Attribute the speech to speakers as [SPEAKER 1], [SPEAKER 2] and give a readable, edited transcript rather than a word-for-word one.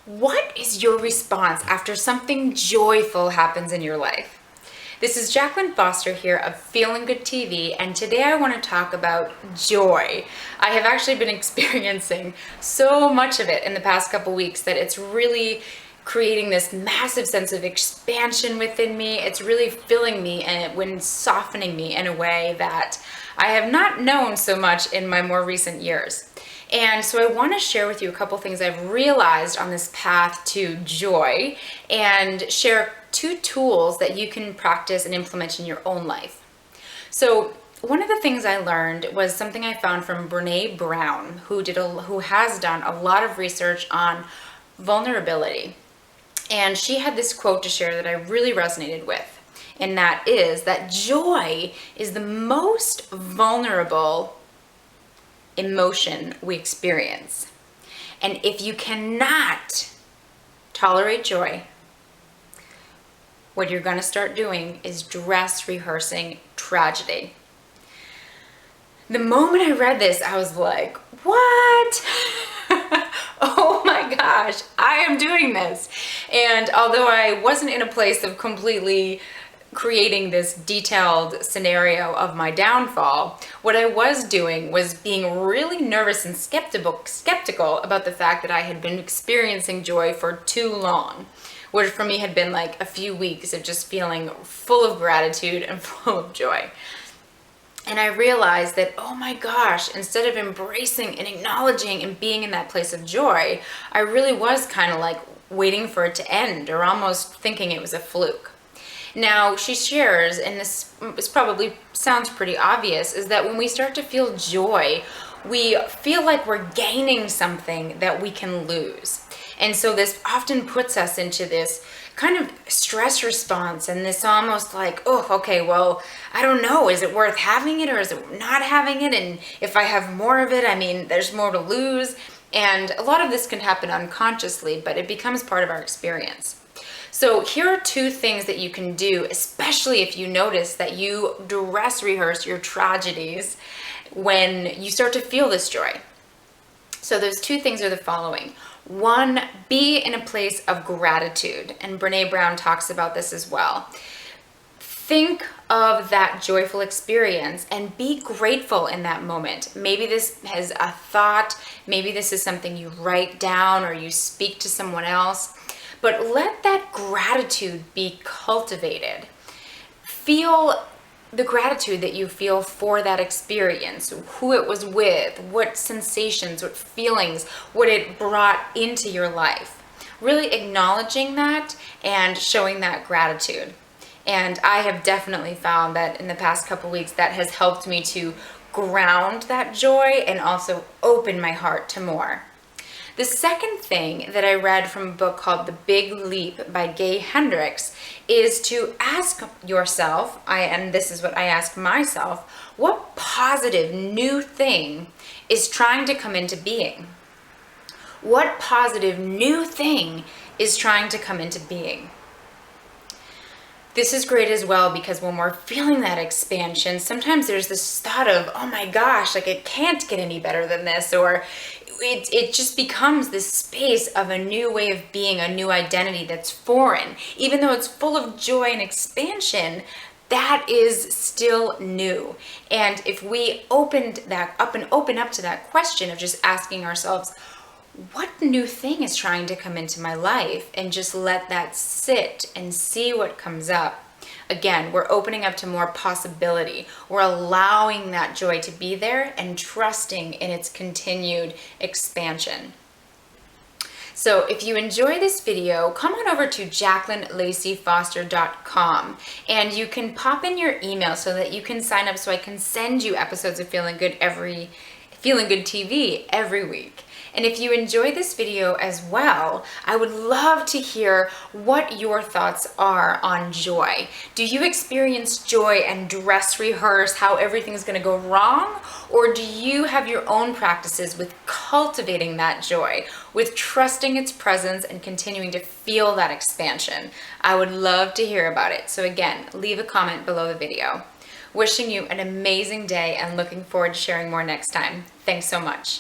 [SPEAKER 1] What is your response after something joyful happens in your life? This is Jacqueline Foster here of Feeling Good TV, and today I want to talk about joy. I have actually been experiencing so much of it in the past couple weeks that it's really creating this massive sense of expansion within me. It's really filling me and softening me in a way that I have not known so much in my more recent years. And so I want to share with you a couple things I've realized on this path to joy and share 2 tools that you can practice and implement in your own life. So one of the things I learned was something I found from Brene Brown, who has done a lot of research on vulnerability. And she had this quote to share that I really resonated with. And that is that joy is the most vulnerable emotion we experience. And if you cannot tolerate joy, what you're going to start doing is dress rehearsing tragedy. The moment I read this, I was like, what? Oh my gosh, I am doing this. And although I wasn't in a place of completely creating this detailed scenario of my downfall, what I was doing was being really nervous and skeptical about the fact that I had been experiencing joy for too long, which for me had been like a few weeks of just feeling full of gratitude and full of joy. And I realized that, oh my gosh, instead of embracing and acknowledging and being in that place of joy, I really was kind of like waiting for it to end or almost thinking it was a fluke. Now, she shares, and this probably sounds pretty obvious, is that when we start to feel joy, we feel like we're gaining something that we can lose. And so this often puts us into this kind of stress response and this almost like, oh, okay, well, I don't know, is it worth having it or is it not having it? And if I have more of it, I mean, there's more to lose. And a lot of this can happen unconsciously, but it becomes part of our experience. So here are 2 things that you can do, especially if you notice that you dress rehearse your tragedies when you start to feel this joy. So those 2 things are the following. 1, be in a place of gratitude. And Brene Brown talks about this as well. Think of that joyful experience and be grateful in that moment. Maybe this is a thought, maybe this is something you write down or you speak to someone else. But let that gratitude be cultivated. Feel the gratitude that you feel for that experience, who it was with, what sensations, what feelings, what it brought into your life. Really acknowledging that and showing that gratitude. And I have definitely found that in the past couple weeks that has helped me to ground that joy and also open my heart to more. The second thing that I read from a book called The Big Leap by Gay Hendricks is to ask yourself, and this is what I ask myself, what positive new thing is trying to come into being? What positive new thing is trying to come into being? This is great as well because when we're feeling that expansion, sometimes there's this thought of, oh my gosh, like it can't get any better than this, or it just becomes this space of a new way of being, a new identity that's foreign. Even though it's full of joy and expansion, that is still new. And if we opened that up and open up to that question of just asking ourselves, what new thing is trying to come into my life, and just let that sit and see what comes up. Again, we're opening up to more possibility. We're allowing that joy to be there and trusting in its continued expansion. So if you enjoy this video, come on over to JacquelineLaceyFoster.com and you can pop in your email so that you can sign up so I can send you episodes of Feeling Good TV every week. And if you enjoy this video as well, I would love to hear what your thoughts are on joy. Do you experience joy and dress rehearse how everything's going to go wrong? Or do you have your own practices with cultivating that joy, with trusting its presence and continuing to feel that expansion? I would love to hear about it. So again, leave a comment below the video. Wishing you an amazing day and looking forward to sharing more next time. Thanks so much.